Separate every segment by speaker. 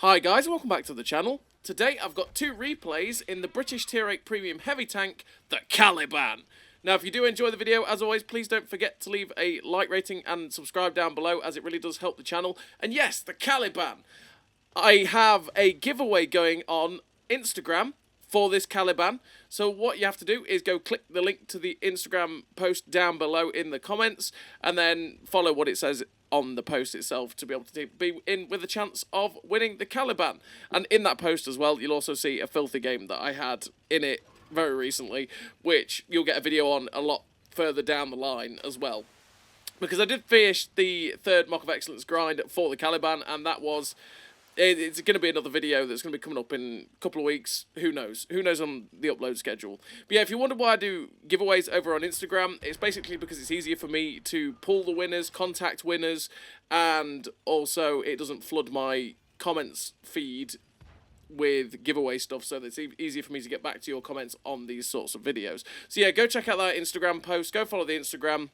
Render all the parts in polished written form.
Speaker 1: Hi guys, welcome back to the channel. Today I've got two replays in the British Tier 8 Premium Heavy Tank, the Caliban. Now if you do enjoy the video, as always, please don't forget to leave a like rating and subscribe down below, as it really does help the channel. And yes, the Caliban. I have a giveaway going on Instagram for this Caliban. So what you have to do is go click the link to the Instagram post down below in the comments, and then follow what it says on the post itself to be able to be in with a chance of winning the Caliban. And in that post as well, you'll also see a filthy game that I had in it very recently, which you'll get a video on a lot further down the line as well. Because I did finish the third Mock of Excellence grind for the Caliban, and that was... It's going to be another video that's going to be coming up in a couple of weeks. Who knows? Who knows on the upload schedule? But yeah, if you wonder why I do giveaways over on Instagram, it's basically because it's easier for me to pull the winners, contact winners, and also it doesn't flood my comments feed with giveaway stuff, so that it's easier for me to get back to your comments on these sorts of videos. So yeah, go check out that Instagram post, go follow the Instagram,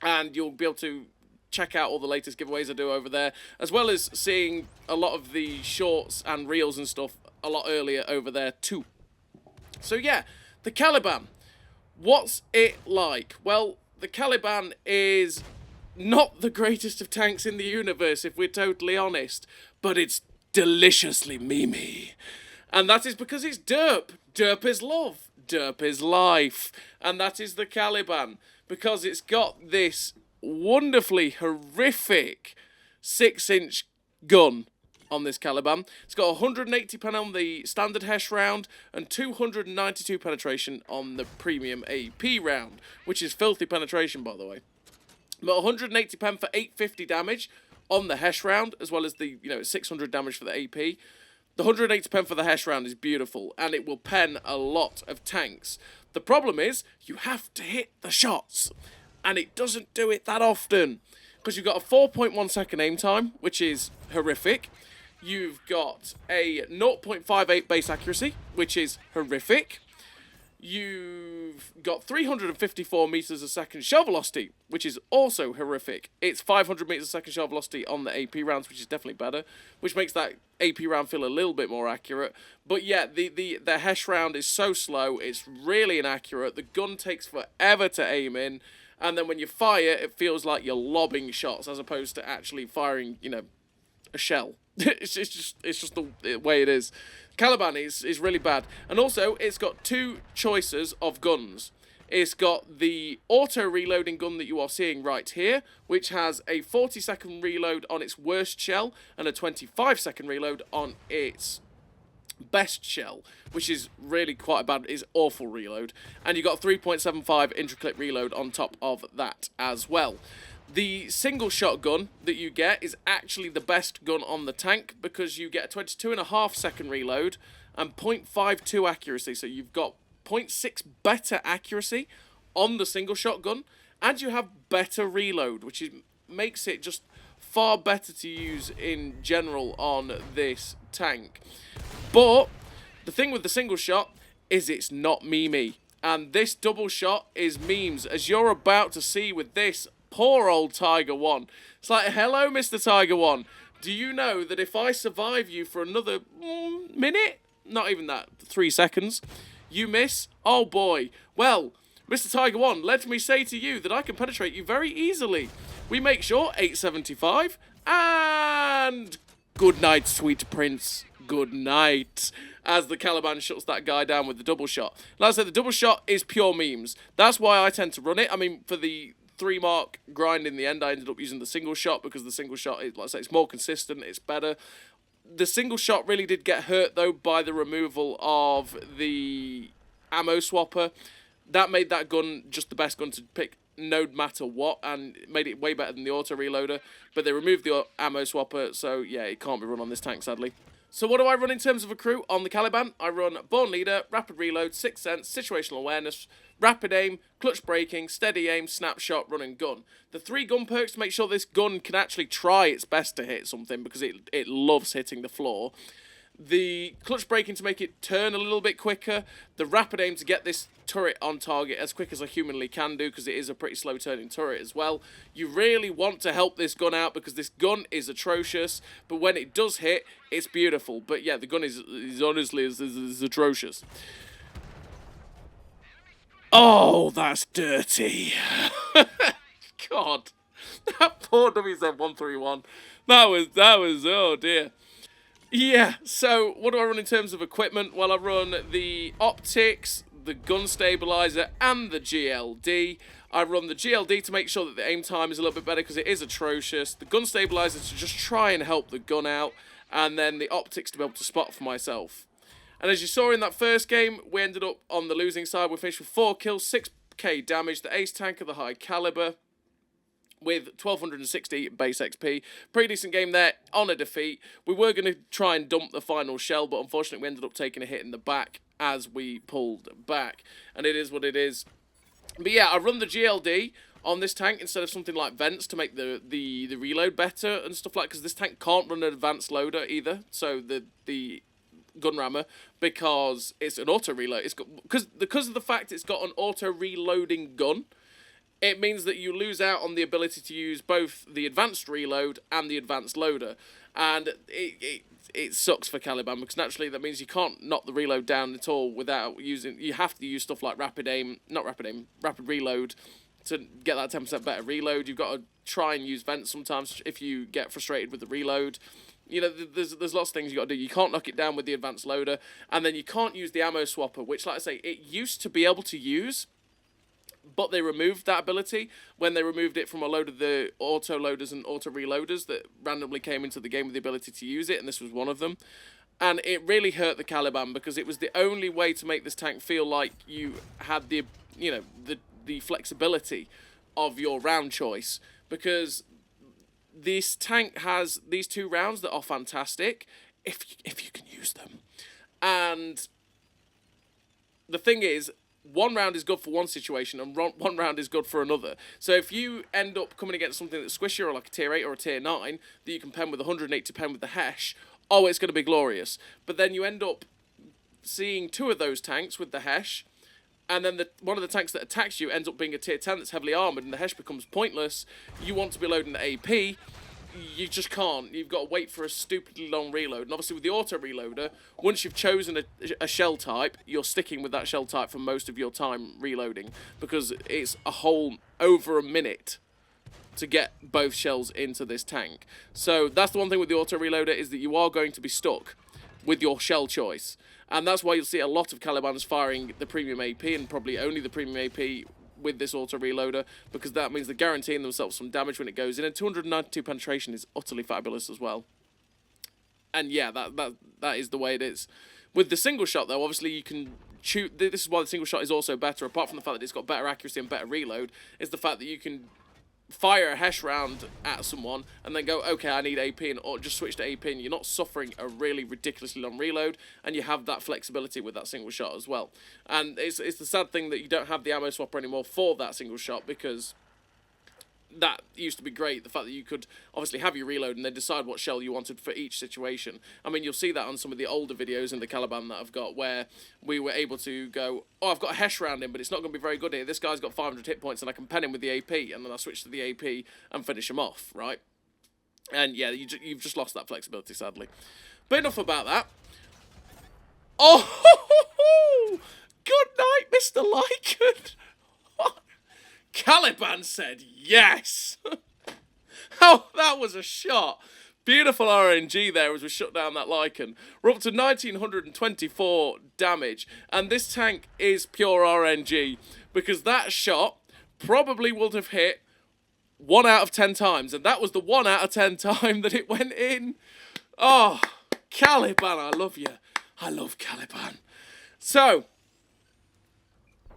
Speaker 1: and you'll be able to check out all the latest giveaways I do over there, as well as seeing a lot of the shorts and reels and stuff a lot earlier over there too. So yeah, the Caliban. What's it like? Well, the Caliban is not the greatest of tanks in the universe, if we're totally honest, but it's deliciously memey. And that is because it's Derp. Derp is love. Derp is life. And that is the Caliban, because it's got this wonderfully horrific 6-inch gun on this Caliban. It's got 180 pen on the standard HESH round and 292 penetration on the premium AP round, which is filthy penetration, by the way. But 180 pen for 850 damage on the HESH round, as well as the 600 damage for the AP. The 180 pen for the HESH round is beautiful, and it will pen a lot of tanks. The problem is you have to hit the shots, and it doesn't do it that often, because you've got a 4.1 second aim time, which is horrific. You've got a 0.58 base accuracy, which is horrific. You've got 354 meters a second shell velocity, which is also horrific. It's 500 meters a second shell velocity on the AP rounds, which is definitely better, which makes that AP round feel a little bit more accurate. But yeah, the HESH round is so slow, it's really inaccurate. The gun takes forever to aim in. And then when you fire, it feels like you're lobbing shots as opposed to actually firing, a shell. it's just the way it is. Caliban is really bad. And also, it's got two choices of guns. It's got the auto-reloading gun that you are seeing right here, which has a 40-second reload on its worst shell and a 25-second reload on its best shell, which is really quite a bad, is awful reload. And you got 3.75 intraclip reload on top of that as well. The single shot gun that you get is actually the best gun on the tank, because you get a 22.5 second reload and 0.52 accuracy, so you've got 0.6 better accuracy on the single shot gun, and you have better reload, which makes it just far better to use in general on this tank. But the thing with the single shot is it's not memey, and this double shot is memes, as you're about to see with this poor old Tiger 1. It's like, hello, Mr. Tiger 1. Do you know that if I survive you for another minute, not even that, 3 seconds, you miss? Oh boy. Well, Mr. Tiger 1, let me say to you that I can penetrate you very easily. We make sure 875, and good night, sweet prince. Good night, as the Caliban shuts that guy down with the double shot. Like I said, the double shot is pure memes. That's why I tend to run it. I mean, for the 3-mark grind in the end, I ended up using the single shot, because the single shot is, like I say, it's more consistent, it's better. The single shot really did get hurt, though, by the removal of the ammo swapper. That made that gun just the best gun to pick, no matter what, and it made it way better than the auto reloader. But they removed the ammo swapper, so yeah, it can't be run on this tank, sadly. So what do I run in terms of a crew on the Caliban? I run Born Leader, Rapid Reload, Sixth Sense, Situational Awareness, Rapid Aim, Clutch Braking, Steady Aim, Snapshot, Run and Gun. The 3 gun perks to make sure this gun can actually try its best to hit something, because it loves hitting the floor. the clutch braking to make it turn a little bit quicker, the rapid aim to get this turret on target as quick as I humanly can do, because it is a pretty slow turning turret as well. You really want to help this gun out, because this gun is atrocious, but when it does hit, it's beautiful. But yeah, the gun is honestly is atrocious. Oh, that's dirty. God, that poor WZ-131. That was, oh dear. Yeah, so what do I run in terms of equipment? Well, I run the optics, the gun stabilizer, and the GLD. I run the GLD to make sure that the aim time is a little bit better, because it is atrocious. The gun stabilizer to just try and help the gun out, and then the optics to be able to spot for myself. And as you saw in that first game, we ended up on the losing side. We finished with 4 kills, 6k damage, the ace tank of the high caliber, with 1260 base XP. Pretty decent game there on a defeat. We were going to try and dump the final shell, but unfortunately we ended up taking a hit in the back as we pulled back. And it is what it is. But yeah, I run the GLD on this tank instead of something like vents to make the reload better and stuff like, because this tank can't run an advanced loader either. So the gun rammer, because it's an auto reload. It's got, because of the fact it's got an auto reloading gun, it means that you lose out on the ability to use both the advanced reload and the advanced loader. And it sucks for Caliban, because naturally that means you can't knock the reload down at all without using... You have to use stuff like rapid reload to get that 10% better reload. You've got to try and use vents sometimes if you get frustrated with the reload. You know, there's lots of things you got to do. You can't knock it down with the advanced loader, and then you can't use the ammo swapper, which, like I say, it used to be able to use, but they removed that ability when they removed it from a load of the auto loaders and auto reloaders that randomly came into the game with the ability to use it, and this was one of them. And it really hurt the Caliban, because it was the only way to make this tank feel like you had the, you know, the flexibility of your round choice, because this tank has these 2 rounds that are fantastic if you can use them. And the thing is, 1 round is good for one situation, and 1 round is good for another. So if you end up coming against something that's squishier, or like a tier 8 or a tier 9, that you can pen with 108 to pen with the Hesh, oh, it's going to be glorious. But then you end up seeing 2 of those tanks with the Hesh, and then one of the tanks that attacks you ends up being a tier 10 that's heavily armoured, and the Hesh becomes pointless. You want to be loading the AP, you just can't. You've got to wait for a stupidly long reload. And obviously with the auto reloader, once you've chosen a shell type, you're sticking with that shell type for most of your time reloading, because it's a whole over a minute to get both shells into this tank. So that's the one thing with the auto reloader, is that you are going to be stuck with your shell choice. And that's why you'll see a lot of Calibans firing the premium AP, and probably only the premium AP, with this auto reloader, because that means they're guaranteeing themselves some damage when it goes in, and 292 penetration is utterly fabulous as well. And yeah, that is the way it is. With the single shot though, obviously you can shoot. This is why the single shot is also better, apart from the fact that it's got better accuracy and better reload, is the fact that you can fire a Hesh round at someone and then go, okay, I need AP, or just switch to AP, and you're not suffering a really ridiculously long reload, and you have that flexibility with that single shot as well. And it's the sad thing that you don't have the ammo swapper anymore for that single shot, because that used to be great, the fact that you could obviously have your reload and then decide what shell you wanted for each situation. I mean, you'll see that on some of the older videos in the Caliban that I've got, where we were able to go, oh, I've got a Hesh round in, but it's not going to be very good here. This guy's got 500 hit points and I can pen him with the AP, and then I switch to the AP and finish him off, right? And yeah, you've just lost that flexibility, sadly. But enough about that. Oh, good night, Mr. Lycan. Caliban said yes. Oh, that was a shot. Beautiful RNG there as we shut down that Lycan. We're up to 1924 damage, and this tank is pure RNG, because that shot probably would have hit 1 out of 10 times, and that was the 1 out of 10 time that it went in. Oh, Caliban, I love you. I love Caliban. So,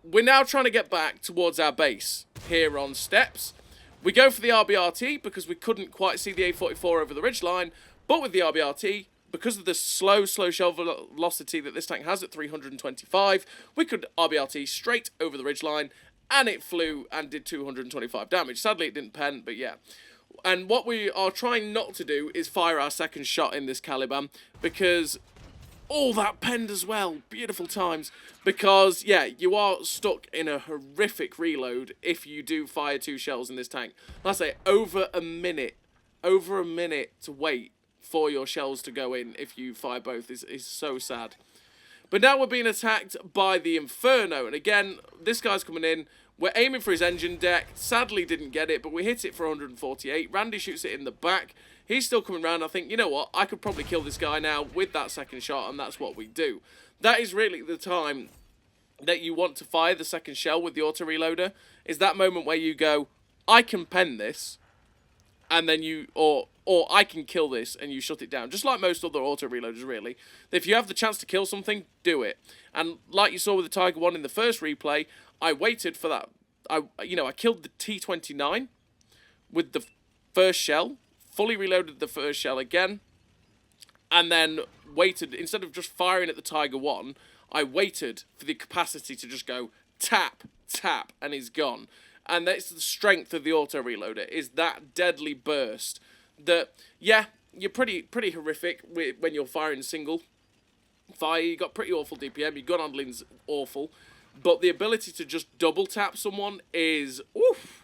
Speaker 1: we're now trying to get back towards our base here on Steps. We go for the RBRT because we couldn't quite see the A44 over the ridgeline, but with the RBRT, because of the slow shell velocity that this tank has at 325, we could RBRT straight over the ridgeline, and it flew and did 225 damage. Sadly, it didn't pen, but yeah. And what we are trying not to do is fire our second shot in this Caliban, because Oh, that penned as well. Beautiful times. Because, yeah, you are stuck in a horrific reload if you do fire 2 shells in this tank. Let's say over a minute to wait for your shells to go in if you fire both is so sad. But now we're being attacked by the Inferno. And again, this guy's coming in. We're aiming for his engine deck. Sadly didn't get it, but we hit it for 148. Randy shoots it in the back. He's still coming around. I think, you know what? I could probably kill this guy now with that second shot, and that's what we do. That is really the time that you want to fire the second shell with the auto-reloader. Is that moment where you go, I can pen this, and then you... Or I can kill this, and you shut it down. Just like most other auto-reloaders, really. If you have the chance to kill something, do it. And like you saw with the Tiger 1 in the first replay, I waited for that. I killed the T-29 with the first shell, fully reloaded the first shell again, and then waited. Instead of just firing at the Tiger 1, I waited for the capacity to just go tap, tap, and he's gone. And that's the strength of the auto-reloader, is that deadly burst. That, yeah, you're pretty horrific when you're firing single fire. You got pretty awful DPM, your gun handling's awful, but the ability to just double tap someone is, oof,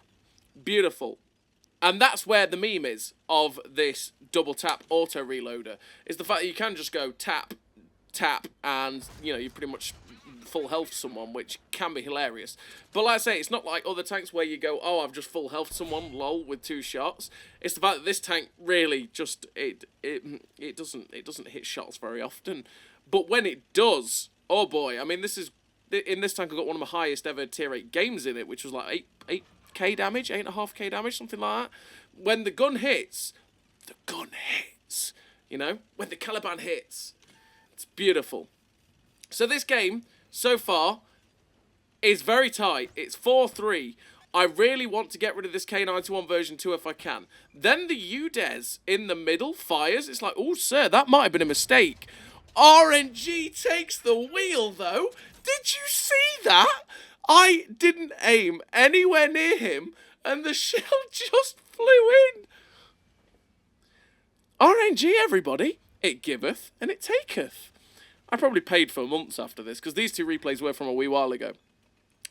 Speaker 1: beautiful. And that's where the meme is of this double tap auto reloader, is the fact that you can just go tap, tap, and, you know, you pretty much full health someone, which can be hilarious. But like I say, it's not like other tanks where you go, oh, I've just full health someone, lol, with 2 shots. It's the fact that this tank really just, it doesn't hit shots very often. But when it does, oh boy, I mean, in this tank I got one of my highest ever tier 8 games in it, which was like 8k damage, 8.5k damage, something like that. When the gun hits, you know? When the Caliban hits, it's beautiful. So this game, so far, is very tight. It's 4-3. I really want to get rid of this K91 version 2 if I can. Then the UDES in the middle fires. It's like, oh, sir, that might have been a mistake. RNG takes the wheel, though. Did you see that? I didn't aim anywhere near him, and the shell just flew in. RNG, everybody. It giveth, and it taketh. I probably paid for months after this, because these 2 replays were from a wee while ago.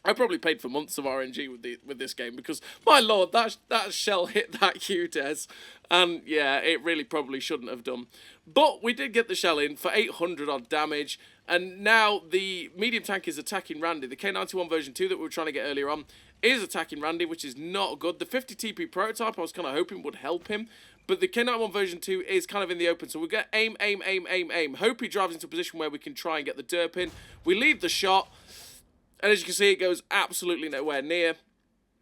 Speaker 1: I probably paid for months of RNG with this game, because, my lord, that shell hit that UDES, and yeah, it really probably shouldn't have done. But we did get the shell in for 800 odd damage, and now the medium tank is attacking Randy. The K91 version 2 that we were trying to get earlier on is attacking Randy, which is not good. The 50 TP prototype I was kind of hoping would help him, but the K91 version 2 is kind of in the open, so we're going to aim. Hope he drives into a position where we can try and get the derp in. We leave the shot, and as you can see, it goes absolutely nowhere near.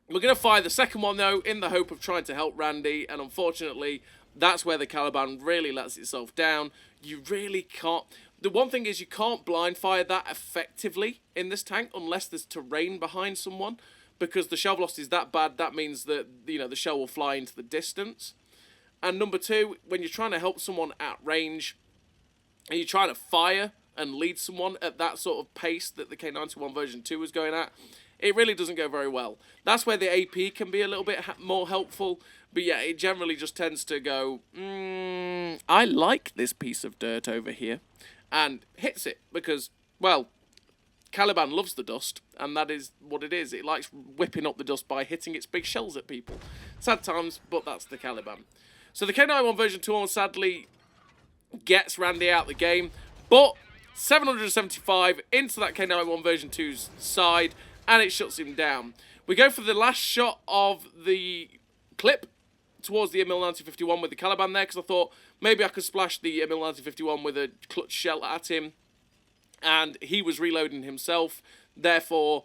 Speaker 1: We're going to fire the second one, though, in the hope of trying to help Randy, and unfortunately, that's where the Caliban really lets itself down. You really can't... The one thing is you can't blind fire that effectively in this tank unless there's terrain behind someone, because the shell velocity is that bad. That means that, you know, the shell will fly into the distance. And number 2, when you're trying to help someone at range, and you're trying to fire and lead someone at that sort of pace that the K91 version 2 was going at, it really doesn't go very well. That's where the AP can be a little bit more helpful, but yeah, it generally just tends to go, I like this piece of dirt over here, and hits it, because, well, Caliban loves the dust, and that is what it is. It likes whipping up the dust by hitting its big shells at people. Sad times, but that's the Caliban. So the K91 version 2 sadly gets Randy out of the game, but 775 into that K91 version 2's side, and it shuts him down. We go for the last shot of the clip towards the Emil 1951 with the Caliban there, because I thought maybe I could splash the Emil 1951 with a clutch shell at him, and he was reloading himself, therefore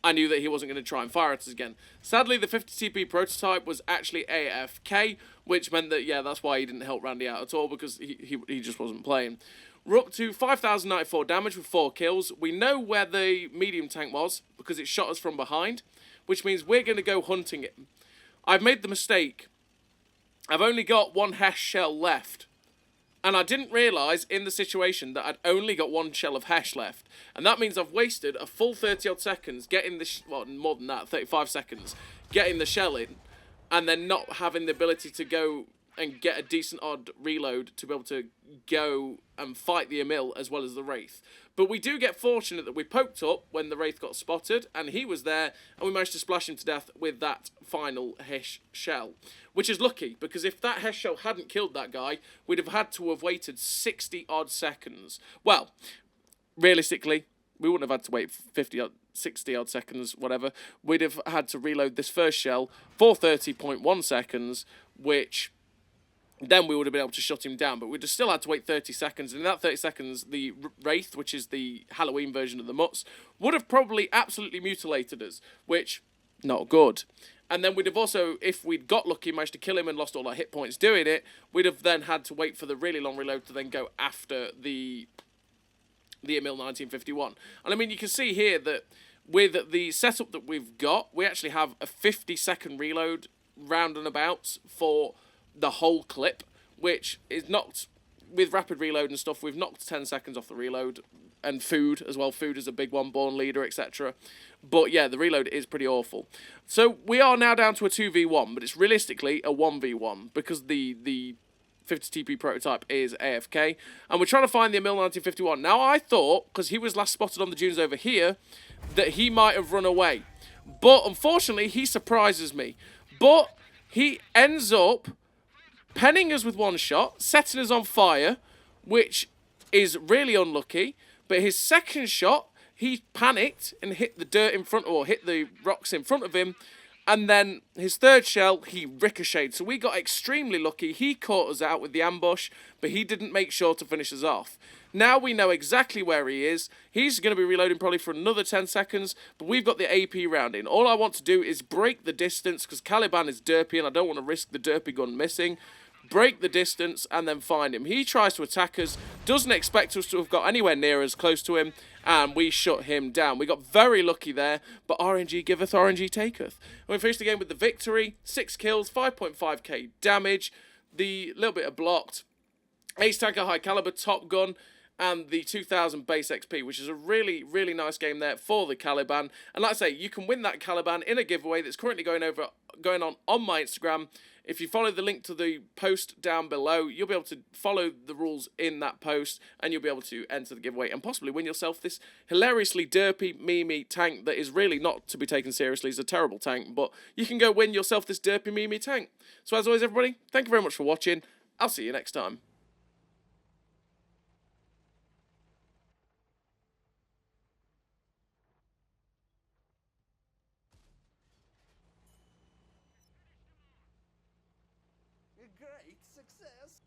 Speaker 1: I knew that he wasn't going to try and fire at us again. Sadly, the 50 TP prototype was actually AFK, which meant that, yeah, that's why he didn't help Randy out at all, because he just wasn't playing. We're up to 5,094 damage with 4 kills. We know where the medium tank was, because it shot us from behind, which means we're going to go hunting it. I've made the mistake. I've only got 1 hash shell left. And I didn't realise in the situation that I'd only got 1 shell of hash left. And that means I've wasted a full 30 odd seconds getting the, well, more than that, 35 seconds, getting the shell in, and then not having the ability to go and get a decent odd reload to be able to go and fight the Emil as well as the Wraith. But we do get fortunate that we poked up when the Wraith got spotted, and he was there, and we managed to splash him to death with that final Hesh shell. Which is lucky, because if that Hesh shell hadn't killed that guy, we'd have had to have waited 60 odd seconds. Well, realistically, we wouldn't have had to wait 60 odd seconds, whatever. We'd have had to reload this first shell for 30.1 seconds, which then we would have been able to shut him down. But we'd have still had to wait 30 seconds. And in that 30 seconds, the Wraith, which is the Halloween version of the Mutts, would have probably absolutely mutilated us, which, not good. And then we'd have also, if we'd got lucky, managed to kill him and lost all our hit points doing it, we'd have then had to wait for the really long reload to then go after the Emil 1951. And I mean, you can see here that with the setup that we've got, we actually have a 50-second reload round and about for the whole clip, which is knocked, with rapid reload and stuff, we've knocked 10 seconds off the reload, and food as well. Food is a big one, born leader, etc. But yeah, the reload is pretty awful. So we are now down to a 2v1, but it's realistically a 1v1, because the 50 TP prototype is AFK, and we're trying to find the Emil 1951. Now I thought, because he was last spotted on the dunes over here, that he might have run away. But unfortunately, he surprises me. But he ends up penning us with one shot, setting us on fire, which is really unlucky. But his second shot, he panicked and hit the dirt in front, or hit the rocks in front of him. And then his third shell, he ricocheted. So we got extremely lucky. He caught us out with the ambush, but he didn't make sure to finish us off. Now we know exactly where he is. He's going to be reloading probably for another 10 seconds, but we've got the AP round in. All I want to do is break the distance, because Caliban is derpy, and I don't want to risk the derpy gun missing. Break the distance, and then find him. He tries to attack us, doesn't expect us to have got anywhere near as close to him, and we shut him down. We got very lucky there, but RNG giveth, RNG taketh. And we finished the game with the victory, 6 kills, 5.5k damage, the little bit of blocked, ace tanker, high caliber, top gun, and the 2000 base XP, which is a really, really nice game there for the Caliban. And like I say, you can win that Caliban in a giveaway that's currently going on my Instagram. If you follow the link to the post down below, you'll be able to follow the rules in that post, and you'll be able to enter the giveaway and possibly win yourself this hilariously derpy, memey tank that is really not to be taken seriously. It's a terrible tank, but you can go win yourself this derpy, memey tank. So as always, everybody, thank you very much for watching. I'll see you next time.
Speaker 2: Great success!